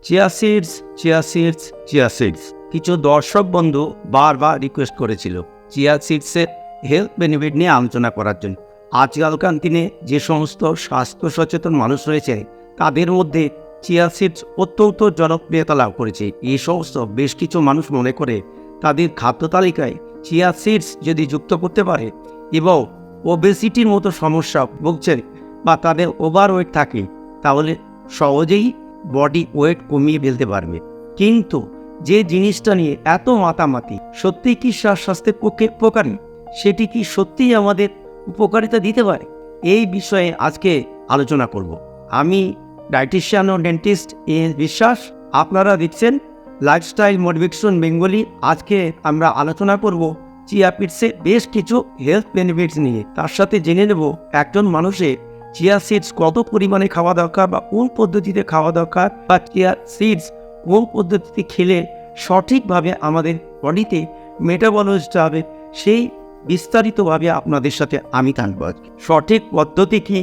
Chia seeds, chia seeds, chia seeds. কিছু দর্শক বন্ধু বারবার রিকোয়েস্ট করেছিল চিয়া সিডসের হেলথ বেনিফিট নিয়ে আলোচনা করার জন্য। আজকালকার দিনে যে সমস্ত স্বাস্থ্য সচেতন মানুষ রয়েছে তাদের মধ্যে চিয়া সিডস অত্যন্ত জনপ্রিয়তা লাভ করেছে। এই সমস্ত বেশ কিছু মানুষ মনে করে তাদের খাদ্য তালিকায় চিয়া সিডস যদি যুক্ত করতে পারে এবং ওবেসিটির মতো সমস্যা ভুগছেন বা তাদের ওভারওয়েট থাকে তাহলে সহজেই বডি ওয়েট কমিয়ে ফেলতে পারবে। কিন্তু যে জিনিসটা নিয়ে এত মাতামাতি, সত্যি কি স্বাস্থ্যের পক্ষে উপকারী, সেটি কি সত্যিই আমাদের উপকারিতা দিতে পারে, এই বিষয়ে আজকে আলোচনা করব। আমি ডায়েটিশিয়ান ও ডেন্টিস্ট বিশ্বাস, আপনারা দেখছেন লাইফস্টাইল মোটিভেশন বেঙ্গলি। আজকে আমরা আলোচনা করব চিয়া সিডসের বেশ কিছু হেলথ বেনিফিটস নিয়ে। তার সাথে জেনে নেব একজন মানুষের চিয়া সিডস কত পরিমাণে খাওয়া দরকার বা কোন পদ্ধতিতে খাওয়া দরকার, বা চিয়া সিডস কোন পদ্ধতিতে খেলে সঠিকভাবে আমাদের বডিতে মেটাবলিজমটা হবে, সেই বিস্তারিতভাবে আপনাদের সাথে আমি থাকব। সঠিক পদ্ধতি কী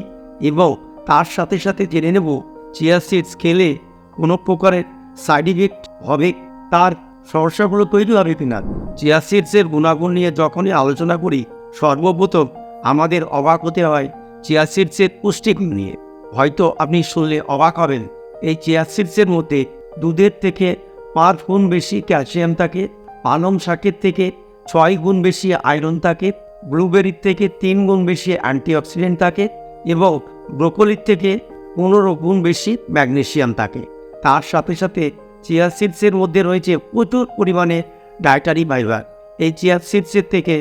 এবং তার সাথে সাথে জেনে নেব চিয়া সিডস খেলে কোনো প্রকারের সাইড ইফেক্ট হবে, তার সমস্যাগুলো তৈরি হবে কিনা। চিয়া সিডসের গুণাগুণ নিয়ে যখনই আলোচনা করি সর্বপ্রথম আমাদের অবাক হতে হয় চিয়া সিডসের পুষ্টিগুণ নিয়ে। হয়তো আপনি শুনলে অবাক হবেন, এই চিয়া সিডসের মধ্যে দুধের থেকে 5 গুণ বেশি ক্যালসিয়াম থাকে, পালং শাকের থেকে 6 গুণ বেশি আয়রন থাকে, ব্লুবেরির থেকে 3 গুণ বেশি অ্যান্টিঅক্সিডেন্ট থাকে এবং ব্রোকলির থেকে 15 গুণ বেশি ম্যাগনেসিয়াম থাকে। তার সাথে সাথে চিয়া সিডসের মধ্যে রয়েছে প্রচুর পরিমাণে ডায়েটারি ফাইবার। এই চিয়া সিডসের থেকে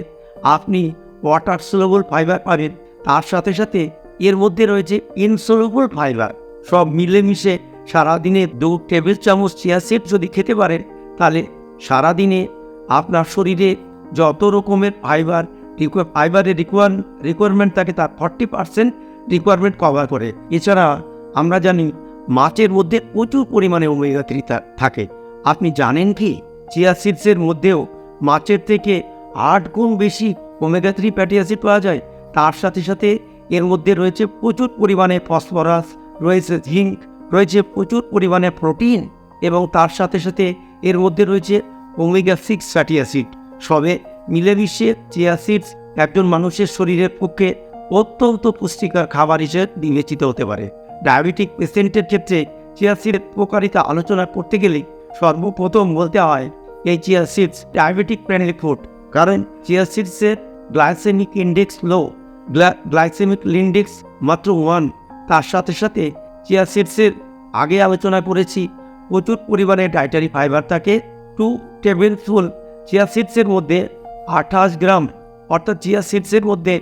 আপনি ওয়াটার সলুবল ফাইবার পাবেন, তার সাথে সাথে এর মধ্যে রয়েছে ইনসলুবল ফাইবার। সব মিলেমিশে সারাদিনে 2 টেবিল চামচ চিয়া সিড যদি খেতে পারেন তাহলে সারাদিনে আপনার শরীরে যত রকমের ফাইবারের রিকোয়ারমেন্ট থাকে তার 40% রিকোয়ারমেন্ট কভার করে। এছাড়া আমরা জানি মাছের মধ্যে প্রচুর পরিমাণে ওমেগা 3 থাকে। আপনি জানেন কি চিয়া সিডসের মধ্যেও মাছের থেকে 8 গুণ বেশি ওমেগা 3 ফ্যাটি অ্যাসিড পাওয়া যায়। তার সাথে সাথে এর মধ্যে রয়েছে প্রচুর পরিমাণে ফসফরাস, রয়েছে জিঙ্ক, রয়েছে প্রচুর পরিমাণে প্রোটিন এবং তার সাথে সাথে এর মধ্যে রয়েছে ওমেগা 6 ফ্যাটি অ্যাসিড। সবে মিলেমিশে চিয়া সিডস একজন মানুষের শরীরের পক্ষে অত্যন্ত পুষ্টিকর খাবার হিসেবে বিবেচিত হতে পারে। ডায়াবেটিক পেশেন্টের ক্ষেত্রে চিয়া সিডের উপকারিতা আলোচনা করতে গেলে সর্বপ্রথম বলতে হয় এই chia seeds diabetic friendly food, কারণ চিয়া সিডসের গ্লাইসেমিক ইন্ডেক্স লো, গ্লাইসেমিক ইন্ডেক্স মাত্র 1। তার সাথে সাথে চিয়া সিডসের আগে আলোচনা করেছি প্রচুর পরিমাণে ডায়েটারি ফাইবার থাকে। 2 টেবিল স্পুন চিয়া সিডসের মধ্যে 28 গ্রাম, অর্থাৎ চিয়া সিডসের মধ্যে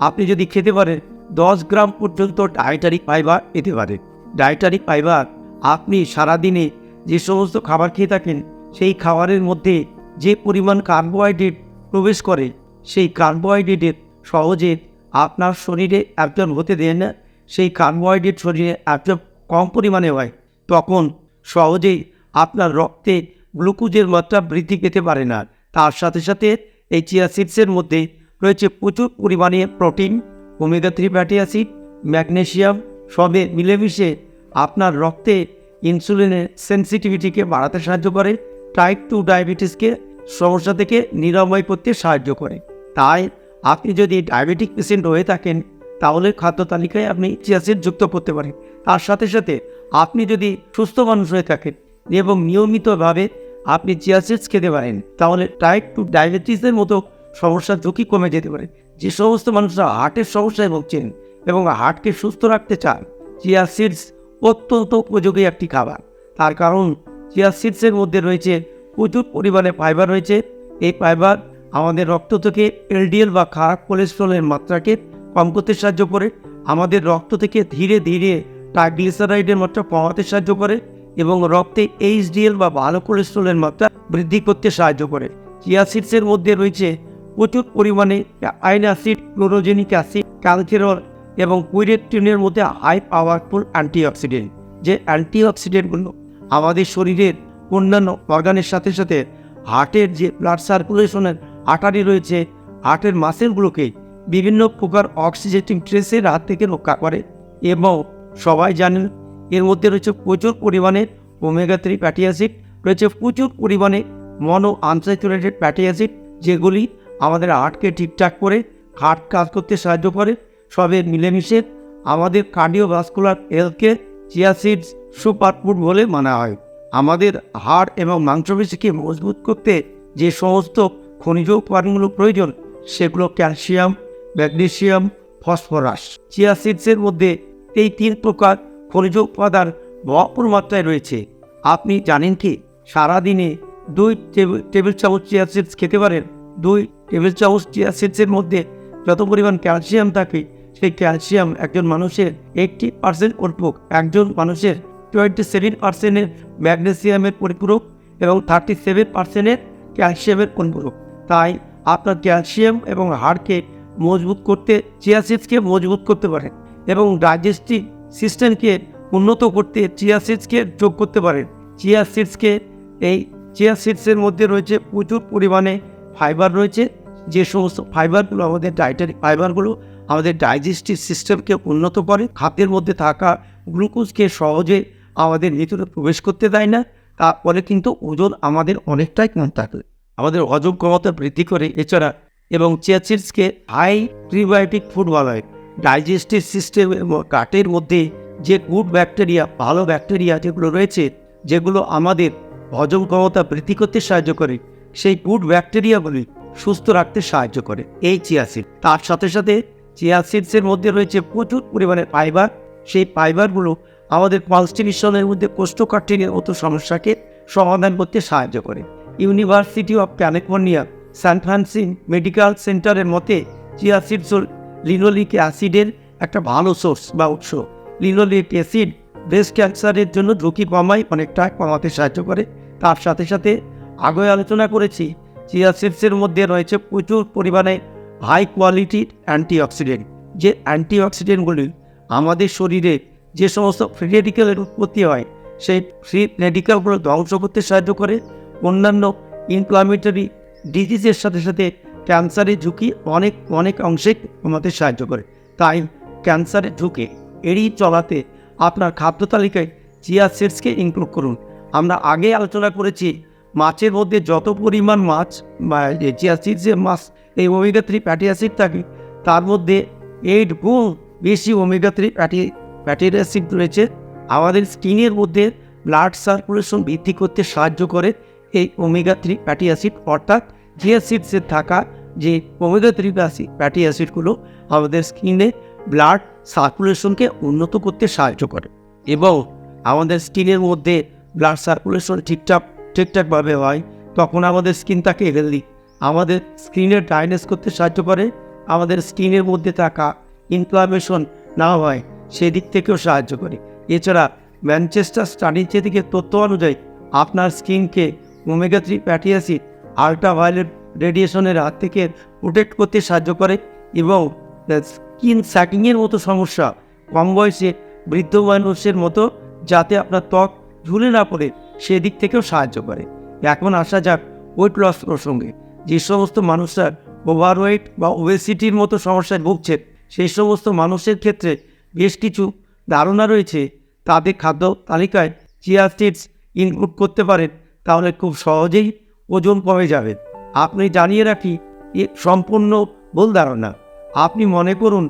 আপনি যদি খেতে পারেন 10 গ্রাম পর্যন্ত ডায়েটারি ফাইবার পেতে পারেন। ডায়েটারি ফাইবার আপনি সারাদিনে যে সমস্ত খাবার খেয়ে থাকেন সেই খাবারের মধ্যে যে পরিমাণ কার্বোহাইড্রেট প্রবেশ করে সেই কার্বোহাইড্রেটের সহজে আপনার শরীরে অ্যাবজর্ব হতে দেয় না। সেই কার্বোহাইড্রেট শরীরে অ্যাবজর্ব কম পরিমাণে হয়, তখন সহজেই আপনার রক্তে গ্লুকোজের মাত্রা বৃদ্ধি পেতে পারে না। তার সাথে সাথে এই চিয়া সিডসের মধ্যে রয়েছে প্রচুর পরিমাণে protein, omega 3 fatty acid, magnesium. সবে মিলেমিশে আপনার রক্তে ইনসুলিনের সেন্সিটিভিটিকে বাড়াতে সাহায্য করে, টাইপ 2 ডায়াবেটিসকে সমস্যা থেকে নিরাময় করতে সাহায্য করে। তাই আপনি যদি ডায়াবেটিক পেশেন্ট হয়ে থাকেন তাহলে খাদ্য তালিকায় আপনি চিয়া সিড যুক্ত করতে পারেন। তার সাথে সাথে আপনি যদি সুস্থ মানুষ হয়ে থাকেন এবং নিয়মিতভাবে আপনি চিয়া সিডস খেতে পারেন তাহলে টাইপ 2 ডায়াবেটিসের মতো সমস্যার ঝুঁকি কমে যেতে পারে। যে সমস্ত মানুষরা হার্টের সমস্যায় ভুগছেন এবং হার্টকে সুস্থ রাখতে চান, চিয়া সিডস অত্যন্ত উপযোগী একটি খাবার। তার কারণ চিয়া সিডসের মধ্যে রয়েছে প্রচুর পরিমাণে ফাইবার রয়েছে। এই ফাইবার আমাদের রক্ত থেকে এলডিএল বা খারাপ কোলেস্টেরলের মাত্রাকে কম করতে সাহায্য করে, আমাদের রক্ত থেকে ধীরে ধীরে ট্রাইগ্লিসারাইডের মাত্রা কমাতে সাহায্য করে এবং রক্তে এইচডিএল বা ভালো কোলেস্টেরলের মাত্রা বৃদ্ধি করতে সাহায্য করে। চিয়া সিডসের মধ্যে রয়েছে প্রচুর পরিমাণে আমিনো অ্যাসিড, ক্লোরোজেনিক অ্যাসিড, ক্যালসিরল এবং কুইরেটিনের মধ্যে হাই পাওয়ারফুল অ্যান্টিঅক্সিডেন্ট। যে অ্যান্টিঅক্সিডেন্টগুলো আমাদের শরীরের অন্যান্য অর্গানের সাথে সাথে হার্টের যে ব্লাড সার্কুলেশনের আর্টারি রয়েছে, হার্টের মাসেলগুলোকে বিভিন্ন প্রকার অক্সিডেটিভ স্ট্রেসের হাত থেকে রক্ষা করে। এবং সবাই জানেন এর মধ্যে রয়েছে প্রচুর পরিমাণে ওমেগা 3 ফ্যাটি অ্যাসিড, রয়েছে প্রচুর পরিমাণে মনো আনস্যাচুরেটেড ফ্যাটি অ্যাসিড, যেগুলি আমাদের হার্টকে ঠিকঠাক করে হার্ট কাজ করতে সাহায্য করে। সবে মিলেমিশে আমাদের কার্ডিওভাস্কুলার হেলথকে চিয়া সিডস সুপার ফুড বলে মানা হয়। আমাদের হাড় এবং মাংসপেশিকে মজবুত করতে যে সমস্ত খনিজ উপাদানগুলো প্রয়োজন, সেগুলো ক্যালসিয়াম, ম্যাগনেসিয়াম, ফসফরাস। চিয়া সিডসের মধ্যে এই 3 প্রকার খনিজ উপাদান ভরপুর মাত্রায় রয়েছে। আপনি জানেন কি, সারাদিনে 2 টেবিল চামচ চিয়া সিডস খেতে পারেন। 2 টেবিল চামচ চিয়া সিডসের মধ্যে যত পরিমাণ ক্যালসিয়াম থাকে, সেই ক্যালসিয়াম একজন মানুষের 80% পরিপূরক, একজন মানুষের 27% ম্যাগনেসিয়ামের পরিপূরক এবং 37% ক্যালসিয়ামের পরিপূরক। তাই আপনার ক্যালসিয়াম এবং হাড়কে মজবুত করতে চিয়া সিডসকে মজবুত করতে পারেন এবং ডাইজেস্টিভ সিস্টেমকে উন্নত করতে চিয়া সিডসকে যোগ করতে পারেন। চিয়া সিডসের মধ্যে রয়েছে প্রচুর পরিমাণে ফাইবার রয়েছে। যে সমস্ত ফাইবারগুলো আমাদের ডায়েটারি ফাইবারগুলো আমাদের ডাইজেস্টিভ সিস্টেমকে উন্নত করে, খাদ্যের মধ্যে থাকা গ্লুকোজকে সহজে আমাদের ভিতরে প্রবেশ করতে দেয় না। তারপরে কিন্তু ওজন আমাদের অনেকটাই কম থাকে, আমাদের হজম ক্ষমতা বৃদ্ধি করে। এছাড়া এবং চিয়া সিডসকে হাই প্রিবায়োটিক ফুড বলা হয়। ডাইজেস্টিভ সিস্টেম এবং গাটের মধ্যে যে গুড ব্যাকটেরিয়া, ভালো ব্যাকটেরিয়া যেগুলো রয়েছে, যেগুলো আমাদের হজম ক্ষমতা বৃদ্ধি করতে সাহায্য করে, সেই গুড ব্যাকটেরিয়াগুলি সুস্থ রাখতে সাহায্য করে এই চিয়া সিড। তার সাথে সাথে চিয়া সিডসের মধ্যে রয়েছে প্রচুর পরিমাণে ফাইবার। সেই ফাইবারগুলো আমাদের কনস্টিটিউশনের মধ্যে কোষ্ঠকাঠিন্যের মতো সমস্যাকে সমাধান করতে সাহায্য করে। University of California San Francisco medical সেন্টারের মতে চিয়া সিডস লিনোলিক অ্যাসিডের একটা ভালো সোর্স বা উৎস। লিনোলিক অ্যাসিড ব্রেস্ট ক্যান্সারের জন্য ঝুঁকি অনেকটা কমাতে সাহায্য করে। তার সাথে সাথে আগে আলোচনা করেছি, চিয়া সিডসের মধ্যে রয়েছে প্রচুর পরিমাণে হাই কোয়ালিটির অ্যান্টিঅক্সিডেন্ট। যে অ্যান্টিঅক্সিডেন্টগুলি আমাদের শরীরে যে সমস্ত ফ্রি রেডিক্যালের উৎপত্তি হয়, সেই ফ্রি রেডিক্যালগুলো ধ্বংস করতে সাহায্য করে। অন্যান্য ইনফ্লামেটরি ডিজিজের সাথে সাথে ক্যান্সারের ঝুঁকি অনেক অংশে কমাতে সাহায্য করে। তাই ক্যান্সারের ঝুঁকি এড়িয়ে চলাতে আপনার খাদ্য তালিকায় চিয়া সিডসকে ইনক্লুড করুন। আমরা আগে আলোচনা করেছি, মাছের মধ্যে যত পরিমাণ মাছ বা চিয়া সিডসের মাছ এই ওমেগা 3 ফ্যাটি অ্যাসিড থাকে, তার মধ্যে 8 গুণ বেশি ওমেগা 3 ফ্যাটি অ্যাসিড রয়েছে। আমাদের স্কিনের মধ্যে ব্লাড সার্কুলেশন বৃদ্ধি করতে সাহায্য করে এই ওমেগা 3 ফ্যাটি অ্যাসিড। অর্থাৎ চিয়া সিডসে থাকা যে ওমেগা 3 ফ্যাটি অ্যাসিডগুলো আমাদের স্কিনে ব্লাড সার্কুলেশনকে উন্নত করতে সাহায্য করে এবং আমাদের স্কিনের মধ্যে ব্লাড সার্কুলেশন ঠিকঠাকভাবে হয়, তখন আমাদের স্কিন থাকে হেলদি। আমাদের স্কিনের ড্রাইনেস করতে সাহায্য করে, আমাদের স্কিনের মধ্যে থাকা ইনফ্লামেশন না হয় সেদিক থেকেও সাহায্য করে। এছাড়া ম্যানচেস্টার স্টাডির যেদিকে তথ্য অনুযায়ী আপনার স্কিনকে ওমেগা 3 ফ্যাটি অ্যাসিড আল্ট্রাভায়োলেট রেডিয়েশনের হাত থেকে প্রোটেক্ট করতে সাহায্য করে এবং স্কিন স্যাকিংয়ের মতো সমস্যা কম বয়সে বৃদ্ধ মানুষের মতো যাতে আপনার ত্বক ঝুলে না পড়ে সেদিক থেকেও সাহায্য করে। এখন আসা যাক ওয়েট লস প্রসঙ্গে। যে সমস্ত মানুষরা ওভারওয়েট বা ওবেসিটির মতো সমস্যায় ভুগছেন, সেই সমস্ত মানুষের ক্ষেত্রে বেশ কিছু ধারণা রয়েছে। তাদের খাদ্য তালিকায় চিয়া সিডস ইনক্লুড করতে পারেন, তাহলে খুব সহজেই ওজন কমে যাবে। আপনি জানিয়ে রাখি, এ সম্পূর্ণ ভুল ধারণা। আপনি মনে করুন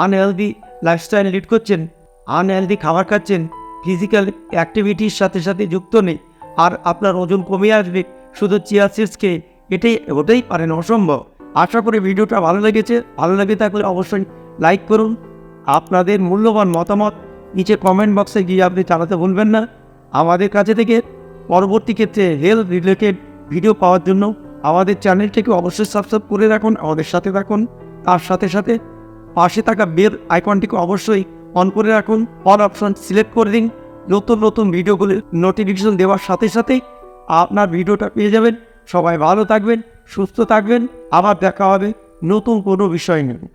আনহেলদি লাইফস্টাইল লিড করছেন, আনহেলদি খাবার খাচ্ছেন, ফিজিক্যাল অ্যাক্টিভিটির সাথে সাথে যুক্ত নেই, আর আপনার ওজন কমে আসবে শুধু চিয়া সিডসকে, ওটাই পারেন, অসম্ভব। আশা করি ভিডিওটা ভালো লেগে থাকলে অবশ্যই লাইক করুন। আপনাদের মূল্যবান মতামত নিচে কমেন্ট বক্সে গিয়ে আপনি জানাতে ভুলবেন না। আমাদের কাছে থেকে পরবর্তী ক্ষেত্রে হেলথ রিলেটেড ভিডিও পাওয়ার জন্য আমাদের চ্যানেলটিকে অবশ্যই সাবস্ক্রাইব করে রাখুন, আমাদের সাথে থাকুন। তার সাথে সাথে পাশে থাকা বেল আইকনটিকে অবশ্যই অন করে রাখুন, অল অপশন সিলেক্ট করে দিন। নতুন ভিডিওগুলির নোটিফিকেশন দেওয়ার সাথে সাথেই আপনার ভিডিওটা পেয়ে যাবেন। সবাই ভালো থাকবেন, সুস্থ থাকবেন। আবার দেখা হবে নতুন কোনো বিষয় নিয়ে।